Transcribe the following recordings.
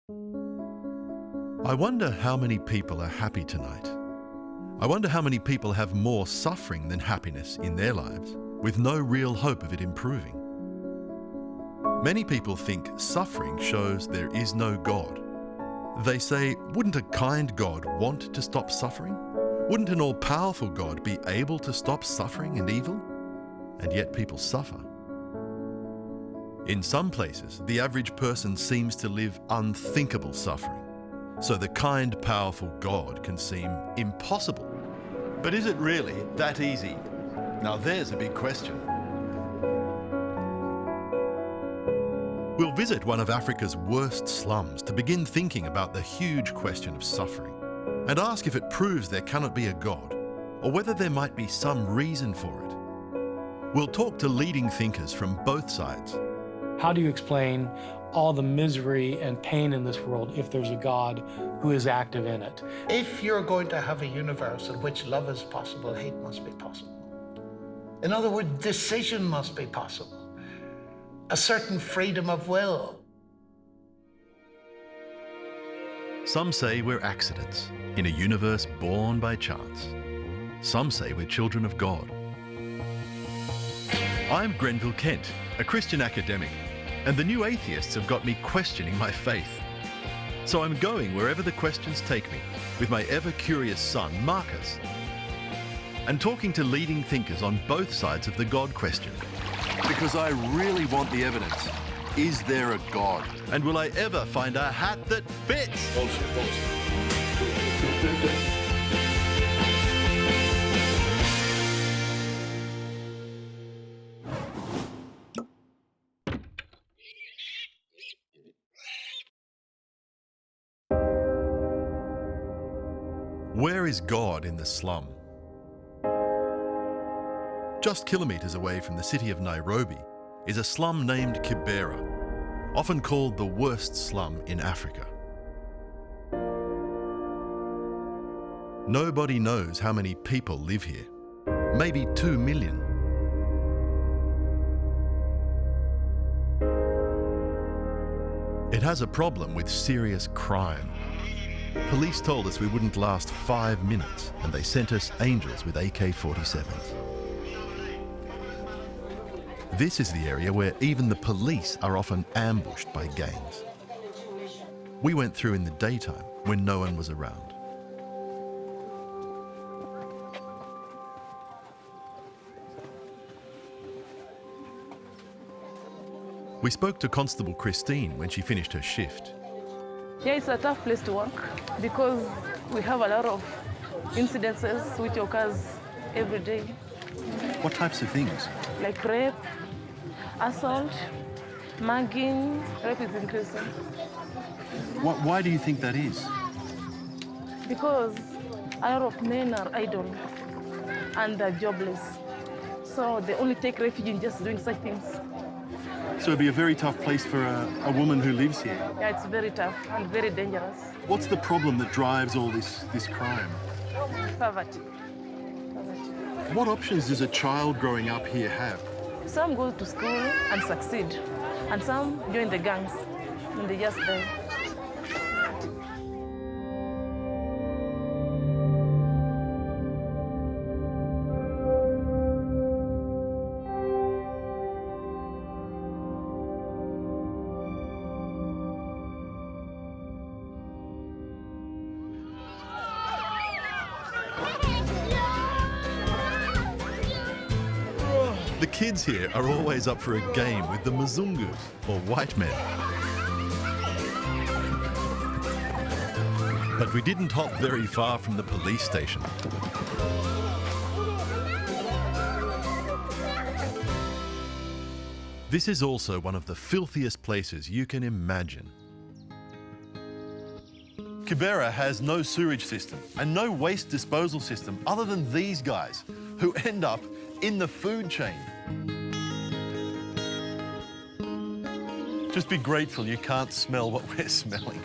I wonder how many people are happy tonight. I wonder how many people have more suffering than happiness in their lives, with no real hope of it improving. Many people think suffering shows there is no God. They say, wouldn't a kind God want to stop suffering? Wouldn't an all-powerful God be able to stop suffering and evil? And yet people suffer. In some places, the average person seems to live unthinkable suffering. So the kind, powerful God can seem impossible. But is it really that easy? Now there's a big question. We'll visit one of Africa's worst slums to begin thinking about the huge question of suffering and ask if it proves there cannot be a God or whether there might be some reason for it. We'll talk to leading thinkers from both sides. How do you explain all the misery and pain in this world if there's a God who is active in it? If you're going to have a universe in which love is possible, hate must be possible. In other words, decision must be possible. A certain freedom of will. Some say we're accidents in a universe born by chance. Some say we're children of God. I'm Grenville Kent, a Christian academic, and the new atheists have got me questioning my faith. So I'm going wherever the questions take me with my ever-curious son, Marcus, and talking to leading thinkers on both sides of the God question. Because I really want the evidence. Is there a God? And will I ever find a hat that fits? Bullshit. Where is God in the slum? Just kilometres away from the city of Nairobi is a slum named Kibera, often called the worst slum in Africa. Nobody knows how many people live here. Maybe 2 million. It has a problem with serious crime. Police told us we wouldn't last 5 minutes, and they sent us angels with AK-47s. This is the area where even the police are often ambushed by gangs. We went through in the daytime when no one was around. We spoke to Constable Christine when she finished her shift. Yeah, it's a tough place to work because we have a lot of incidences which occurs every day. What types of things? Like rape, assault, mugging. Rape is increasing. Why do you think that is? Because a lot of men are idle and they're jobless. So they only take refuge in just doing such things. So it'd be a very tough place for a woman who lives here. Yeah, it's very tough and very dangerous. What's the problem that drives all this crime? Poverty. What options does a child growing up here have? Some go to school and succeed, and some join the gangs and they just die. The kids here are always up for a game with the Mzungus, or white men. But we didn't hop very far from the police station. This is also one of the filthiest places you can imagine. Kibera has no sewage system and no waste disposal system other than these guys, who end up in the food chain. Just be grateful you can't smell what we're smelling.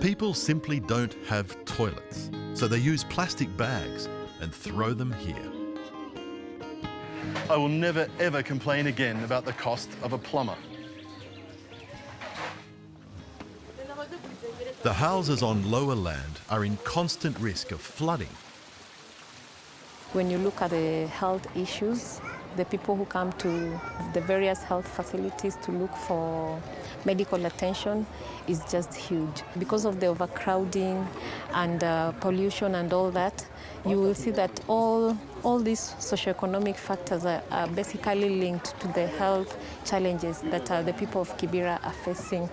People simply don't have toilets, so they use plastic bags and throw them here. I will never, ever complain again about the cost of a plumber. The houses on lower land are in constant risk of flooding. When you look at the health issues, the people who come to the various health facilities to look for medical attention is just huge. Because of the overcrowding and pollution and all that, you will see that all these socioeconomic factors are basically linked to the health challenges that the people of Kibera are facing.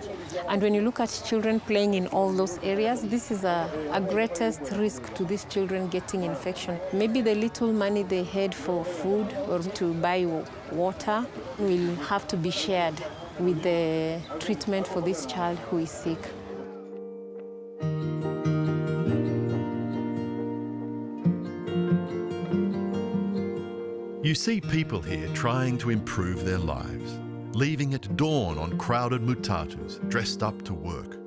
And when you look at children playing in all those areas, this is a greatest risk to these children getting infection. Maybe the little money they had for food or to buy water will have to be shared with the treatment for this child who is sick. You see people here trying to improve their lives, leaving at dawn on crowded mutatus dressed up to work.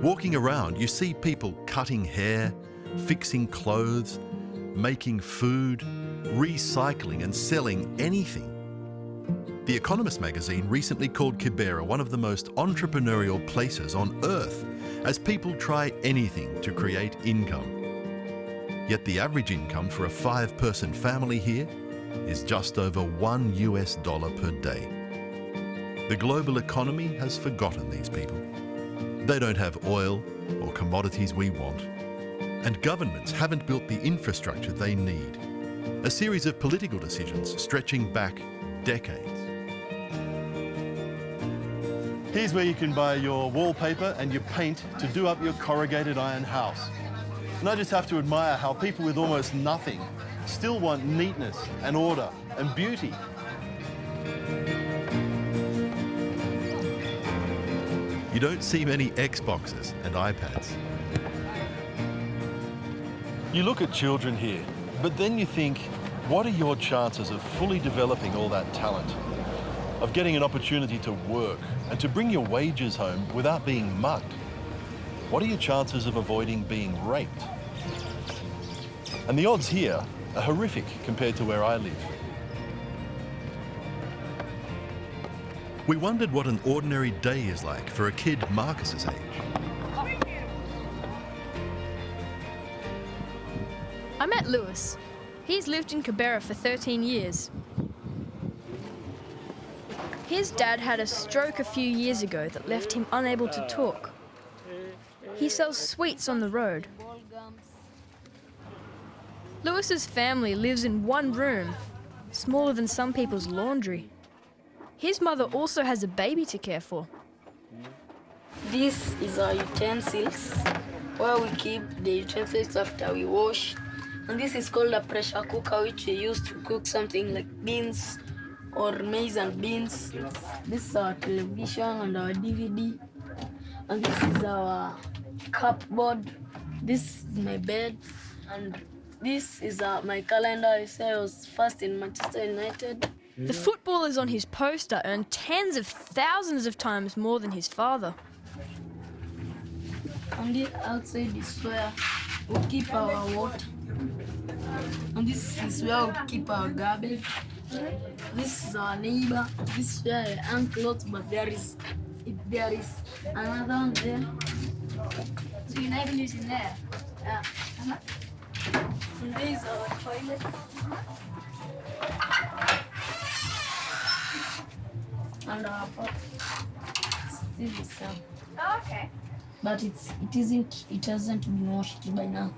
Walking around, you see people cutting hair, fixing clothes, making food, recycling and selling anything. The Economist magazine recently called Kibera one of the most entrepreneurial places on earth as people try anything to create income. Yet the average income for a 5-person family here is just over $1 per day. The global economy has forgotten these people. They don't have oil or commodities we want. And governments haven't built the infrastructure they need. A series of political decisions stretching back decades. Here's where you can buy your wallpaper and your paint to do up your corrugated iron house. And I just have to admire how people with almost nothing still want neatness and order and beauty. You don't see many Xboxes and iPads. You look at children here, but then you think, what are your chances of fully developing all that talent? Of getting an opportunity to work and to bring your wages home without being mugged? What are your chances of avoiding being raped? And the odds here are horrific compared to where I live. We wondered what an ordinary day is like for a kid Marcus's age. I met Lewis. He's lived in Kibera for 13 years. His dad had a stroke a few years ago that left him unable to talk. He sells sweets on the road. Lewis's family lives in one room, smaller than some people's laundry. His mother also has a baby to care for. This is our utensils, where we keep the utensils after we wash. And this is called a pressure cooker, which we use to cook something like beans or maize and beans. This is our television and our DVD. And this is our cupboard. This is my bed. And this is my calendar. I say I was first in Manchester United. The footballers on his poster earn tens of thousands of times more than his father. And the outside is where we keep our water. And this is where we keep our garbage. This is our neighbor. This is where I hang clothes, but there is another one there. So your neighbour lives in there? Yeah. And there is our toilet. And our pot. Still the same. Oh, okay. But it hasn't been washed by now.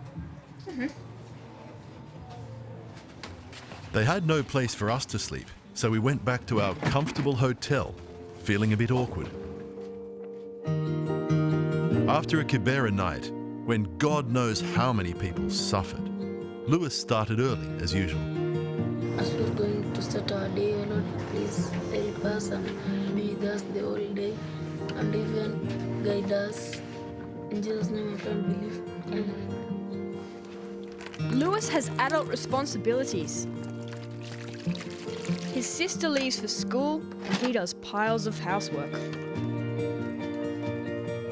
Mm-hmm. They had no place for us to sleep, so we went back to our comfortable hotel, feeling a bit awkward. After a Kibera night, when God knows how many people suffered, Lewis started early as usual. As we're going to start our day, Lord, please help us and be with us the whole day and even guide us. In Jesus' name I pray and believe. Amen. Lewis has adult responsibilities. His sister leaves for school and he does piles of housework.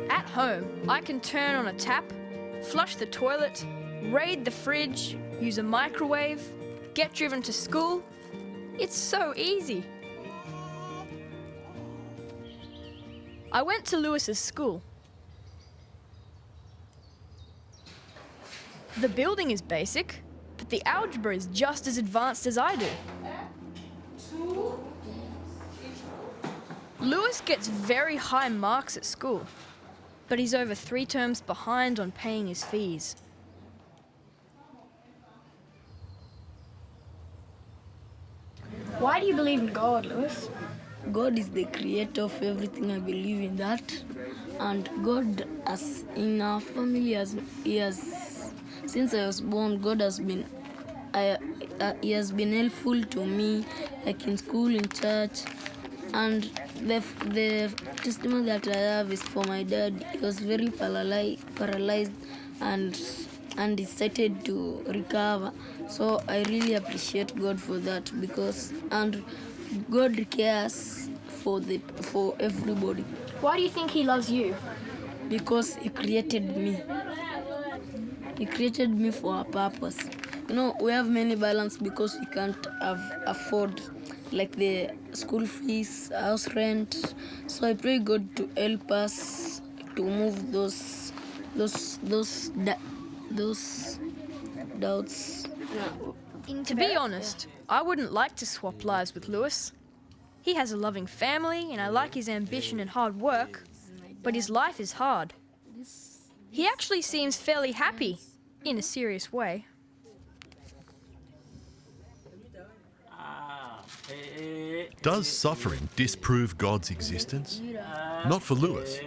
At home, I can turn on a tap, flush the toilet, raid the fridge, use a microwave, get driven to school. It's so easy. I went to Lewis's school. The building is basic, but the algebra is just as advanced as I do. Lewis gets very high marks at school, but he's over 3 terms behind on paying his fees. Why do you believe in God, Lewis? God is the creator of everything. I believe in that. And God, as in our family, since I was born, God has been, he has been helpful to me, like in school, in church. And the testimony that I have is for my dad. He was very paralyzed and he started to recover. So I really appreciate God for that, and God cares for everybody. Why do you think he loves you? Because he created me. He created me for a purpose. You know, we have many balance because we can't afford like the school fees, house rent. So I pray God to help us to move those doubts. To be honest, I wouldn't like to swap lives with Lewis. He has a loving family, and I like his ambition and hard work, but his life is hard. He actually seems fairly happy, in a serious way. Does suffering disprove God's existence? Not for Lewis.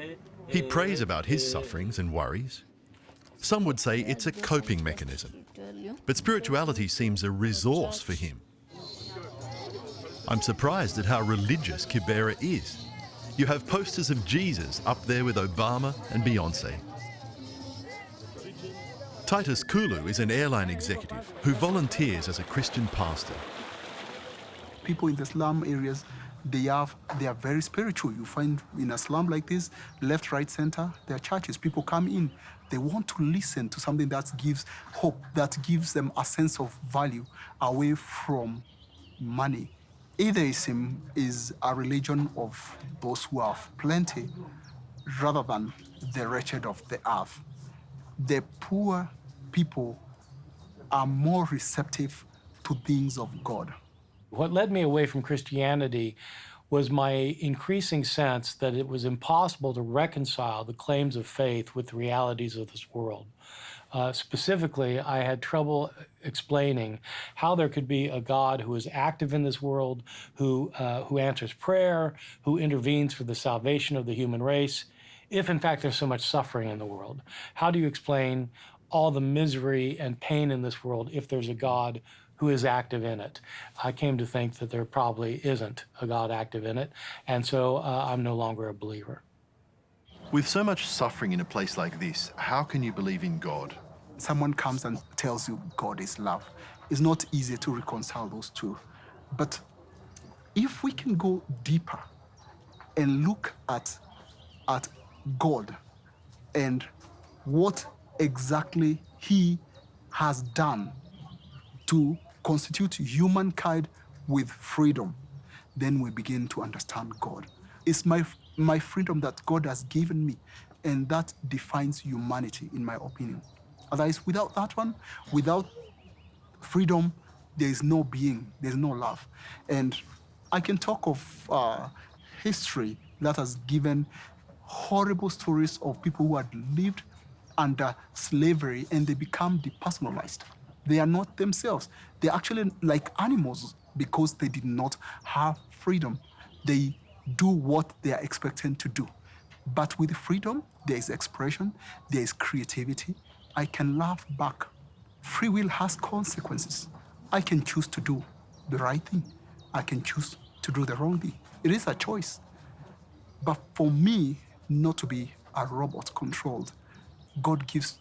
He prays about his sufferings and worries. Some would say it's a coping mechanism, but spirituality seems a resource for him. I'm surprised at how religious Kibera is. You have posters of Jesus up there with Obama and Beyonce. Titus Kulu is an airline executive who volunteers as a Christian pastor. People in the slum areas, they are very spiritual. You find in a slum like this, left, right, center, there are churches. People come in. They want to listen to something that gives hope, that gives them a sense of value away from money. Atheism is a religion of those who have plenty rather than the wretched of the earth. The poor people are more receptive to things of God. What led me away from Christianity was my increasing sense that it was impossible to reconcile the claims of faith with the realities of this world. Specifically, I had trouble explaining how there could be a God who is active in this world, who answers prayer, who intervenes for the salvation of the human race, if in fact there's so much suffering in the world. How do you explain all the misery and pain in this world if there's a God who is active in it? I came to think that there probably isn't a God active in it, and so I'm no longer a believer. With so much suffering in a place like this, how can you believe in God? Someone comes and tells you God is love. It's not easy to reconcile those two. But if we can go deeper and look at God and what exactly he has done to constitute humankind with freedom, then we begin to understand God. It's my freedom that God has given me, and that defines humanity, in my opinion. Otherwise, without that one, without freedom, there is no being, there's no love. And I can talk of history that has given horrible stories of people who had lived under slavery and they become depersonalized. They are not themselves. They're actually like animals because they did not have freedom. They do what they are expected to do. But with freedom, there is expression, there is creativity. I can laugh back. Free will has consequences. I can choose to do the right thing. I can choose to do the wrong thing. It is a choice. But for me not to be a robot controlled, God gives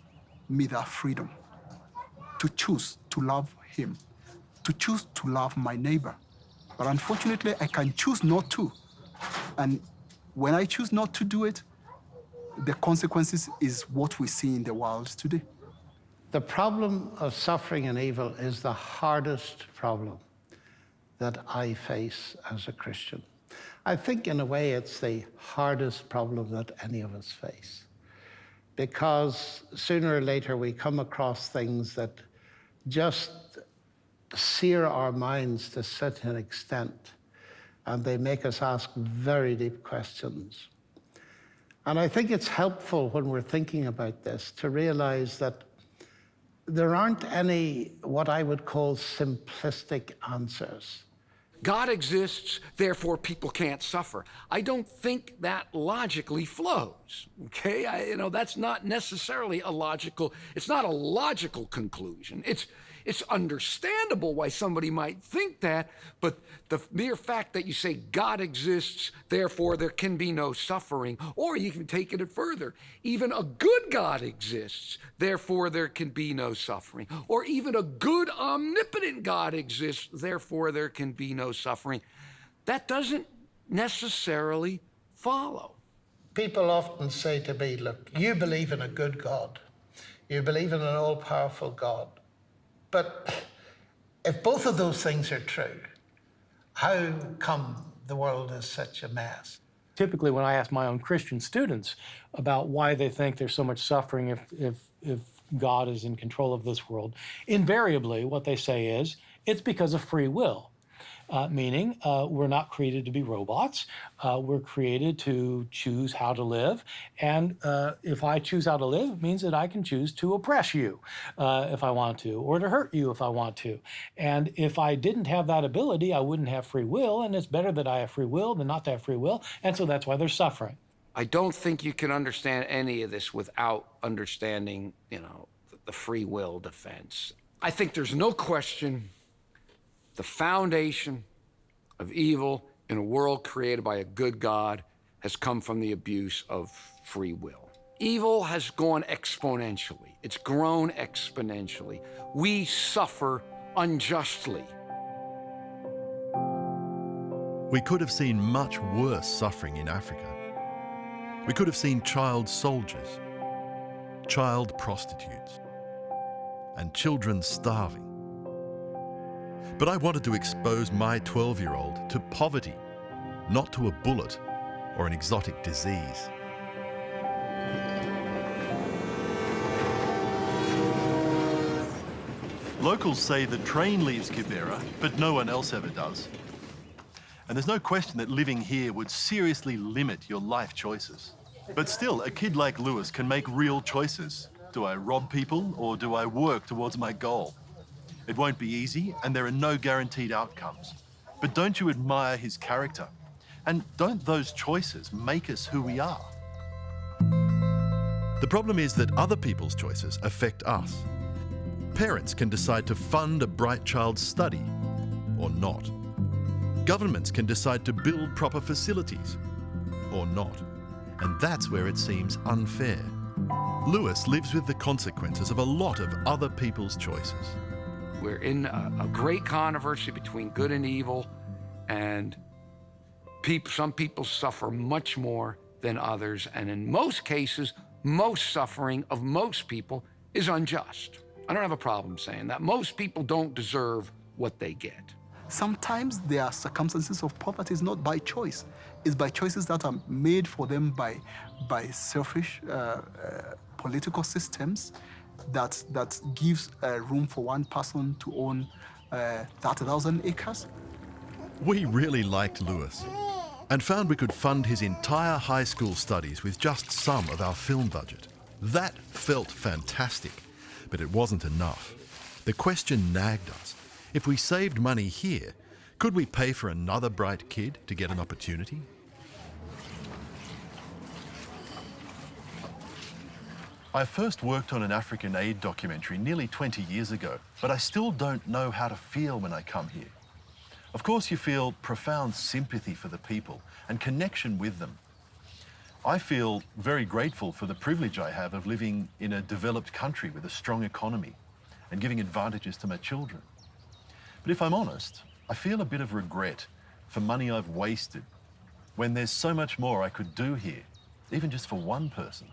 me that freedom to choose to love him, to choose to love my neighbor. But unfortunately, I can choose not to. And when I choose not to do it, the consequences is what we see in the world today. The problem of suffering and evil is the hardest problem that I face as a Christian. I think in a way it's the hardest problem that any of us face. because sooner or later we come across things that just sear our minds to such an extent, and they make us ask very deep questions. And I think it's helpful when we're thinking about this to realize that there aren't any what I would call simplistic answers. God exists, therefore people can't suffer. I don't think that logically flows, okay? That's not necessarily it's not a logical conclusion. It's understandable why somebody might think that, but the mere fact that you say God exists, therefore there can be no suffering, or you can take it further. Even a good God exists, therefore there can be no suffering. Or even a good omnipotent God exists, therefore there can be no suffering. That doesn't necessarily follow. People often say to me, look, you believe in a good God. You believe in an all-powerful God. But if both of those things are true, how come the world is such a mess? Typically, when I ask my own Christian students about why they think there's so much suffering if God is in control of this world, invariably what they say is, it's because of free will. Meaning we're not created to be robots. We're created to choose how to live. And if I choose how to live, it means that I can choose to oppress you if I want to, or to hurt you if I want to. And if I didn't have that ability, I wouldn't have free will. And it's better that I have free will than not to have free will. And so that's why there's suffering. I don't think you can understand any of this without understanding, the free will defense. I think there's no question the foundation of evil in a world created by a good God has come from the abuse of free will. Evil has gone exponentially. It's grown exponentially. We suffer unjustly. We could have seen much worse suffering in Africa. We could have seen child soldiers, child prostitutes, and children starving. But I wanted to expose my 12-year-old to poverty, not to a bullet or an exotic disease. Locals say the train leaves Kibera, but no one else ever does. And there's no question that living here would seriously limit your life choices. But still, a kid like Lewis can make real choices. Do I rob people or do I work towards my goal? It won't be easy, and there are no guaranteed outcomes. But don't you admire his character? And don't those choices make us who we are? The problem is that other people's choices affect us. Parents can decide to fund a bright child's study or not. Governments can decide to build proper facilities or not. And that's where it seems unfair. Lewis lives with the consequences of a lot of other people's choices. We're in a great controversy between good and evil, and some people suffer much more than others, and in most cases, most suffering of most people is unjust. I don't have a problem saying that. Most people don't deserve what they get. Sometimes there are circumstances of poverty is not by choice. It's by choices that are made for them by selfish political systems that gives room for one person to own 30,000 acres. We really liked Lewis and found we could fund his entire high school studies with just some of our film budget. That felt fantastic, but it wasn't enough. The question nagged us. If we saved money here, could we pay for another bright kid to get an opportunity? I first worked on an African aid documentary nearly 20 years ago, but I still don't know how to feel when I come here. Of course, you feel profound sympathy for the people and connection with them. I feel very grateful for the privilege I have of living in a developed country with a strong economy and giving advantages to my children. But if I'm honest, I feel a bit of regret for money I've wasted when there's so much more I could do here, even just for one person.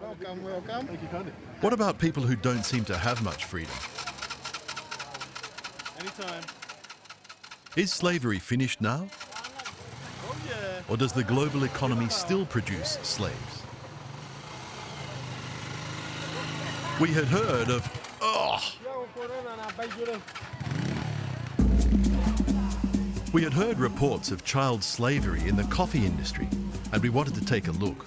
Welcome, welcome. Thank you kindly. What about people who don't seem to have much freedom? Anytime. Is slavery finished now? Oh, yeah. Or does the global economy still produce slaves? We had heard of, We had heard reports of child slavery in the coffee industry, and we wanted to take a look.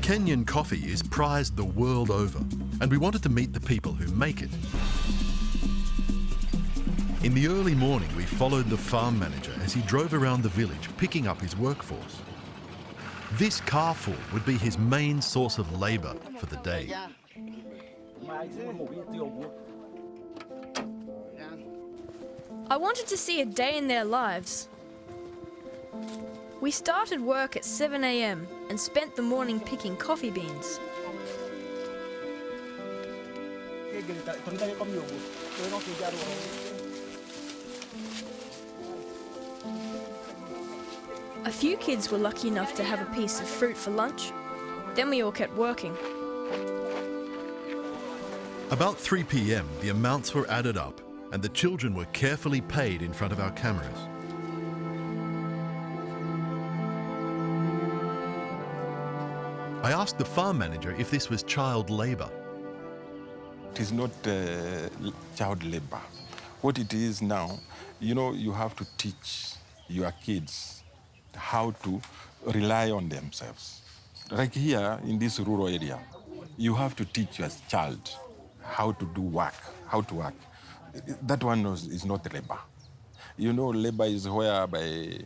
Kenyan coffee is prized the world over, and we wanted to meet the people who make it. In the early morning, we followed the farm manager as he drove around the village, picking up his workforce. This carful would be his main source of labour for the day. I wanted to see a day in their lives. We started work at 7 a.m. and spent the morning picking coffee beans. A few kids were lucky enough to have a piece of fruit for lunch. Then we all kept working. About 3 p.m, the amounts were added up and the children were carefully paid in front of our cameras. I asked the farm manager if this was child labour. It is not child labour. What it is now, you have to teach your kids how to rely on themselves. Like here in this rural area, you have to teach your child how to do work, how to work. That one is not labor. Labor is whereby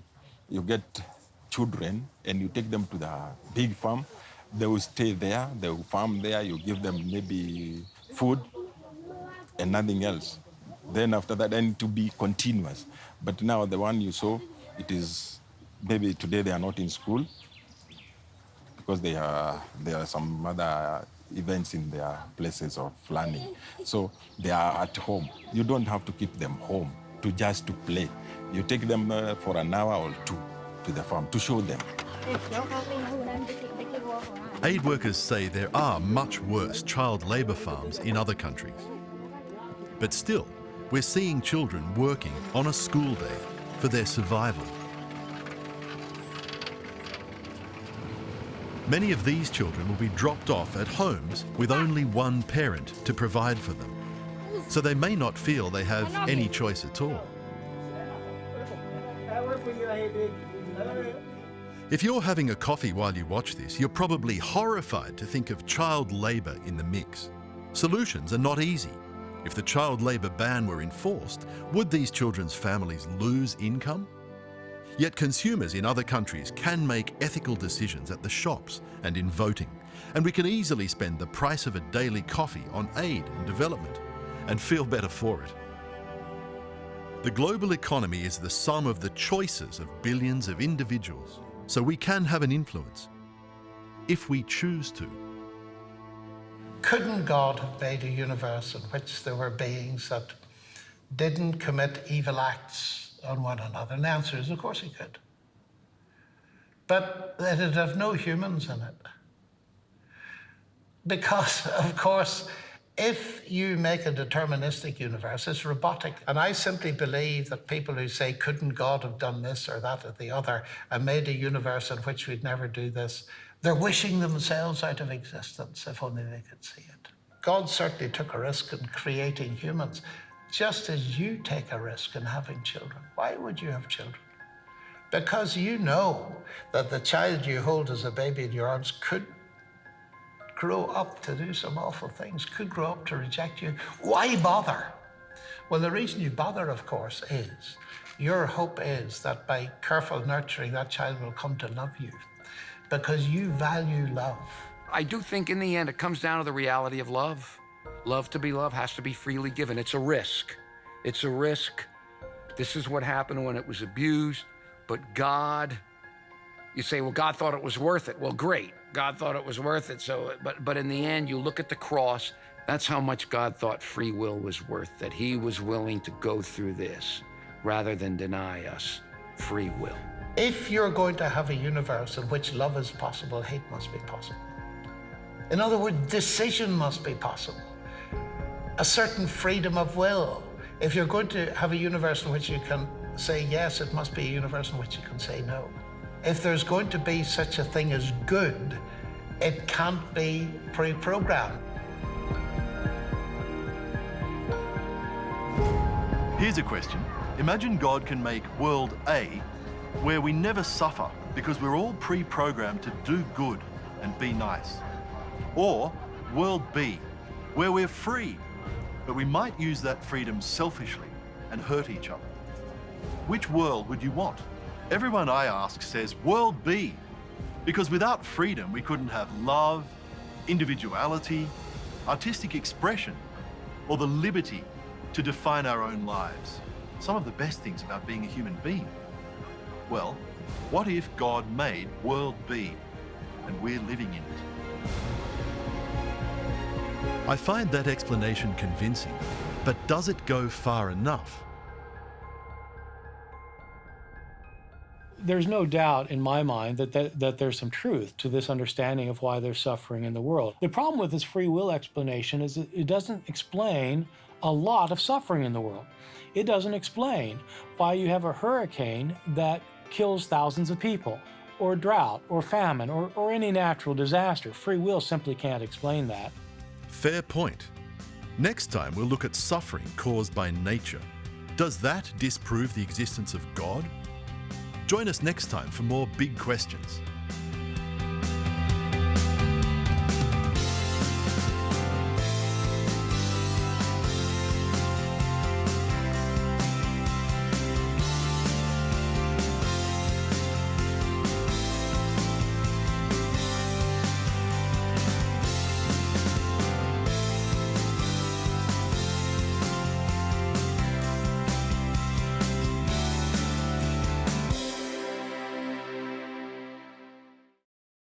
you get children and you take them to the big farm. They will stay there, they will farm there, you give them maybe food and nothing else. Then after that, then to be continuous. But now the one you saw, it is, maybe today they are not in school because there are some other events in their places of learning. So they are at home. You don't have to keep them home just to play. You take them for an hour or two to the farm to show them. Aid workers say there are much worse child labour farms in other countries. But still, we're seeing children working on a school day for their survival. Many of these children will be dropped off at homes with only one parent to provide for them, so they may not feel they have any choice at all. If you're having a coffee while you watch this, you're probably horrified to think of child labour in the mix. Solutions are not easy. If the child labour ban were enforced, would these children's families lose income? Yet consumers in other countries can make ethical decisions at the shops and in voting, and we can easily spend the price of a daily coffee on aid and development and feel better for it. The global economy is the sum of the choices of billions of individuals, so we can have an influence if we choose to. Couldn't God have made a universe in which there were beings that didn't commit evil acts on one another? And the answer is, of course he could. But it'd have no humans in it. Because, of course, if you make a deterministic universe, it's robotic. And I simply believe that people who say, couldn't God have done this or that or the other, and made a universe in which we'd never do this, they're wishing themselves out of existence, if only they could see it. God certainly took a risk in creating humans, just as you take a risk in having children. Why would you have children? Because you know that the child you hold as a baby in your arms could grow up to do some awful things, could grow up to reject you. Why bother? Well, the reason you bother, of course, is your hope is that by careful nurturing, that child will come to love you because you value love. I do think in the end it comes down to the reality of love. Love to be loved has to be freely given. It's a risk. It's a risk. This is what happened when it was abused. But God, you say, well, God thought it was worth it. Well, great. God thought it was worth it. So, but in the end, you look at the cross. That's how much God thought free will was worth, that he was willing to go through this rather than deny us free will. If you're going to have a universe in which love is possible, hate must be possible. In other words, decision must be possible. A certain freedom of will. If you're going to have a universe in which you can say yes, it must be a universe in which you can say no. If there's going to be such a thing as good, It can't be pre-programmed. Here's a question. Imagine God can make world A, where we never suffer because we're all pre-programmed to do good and be nice. Or world B, where we're free, but we might use that freedom selfishly and hurt each other. Which world would you want? Everyone I ask says world B, because without freedom, we couldn't have love, individuality, artistic expression, or the liberty to define our own lives. Some of the best things about being a human being. Well, what if God made world B and we're living in it? I find that explanation convincing, but does it go far enough? There's no doubt in my mind that there's some truth to this understanding of why there's suffering in the world. The problem with this free will explanation is that it doesn't explain a lot of suffering in the world. It doesn't explain why you have a hurricane that kills thousands of people, or drought, or famine, or any natural disaster. Free will simply can't explain that. Fair point. Next time we'll look at suffering caused by nature. Does that disprove the existence of God? Join us next time for more big questions.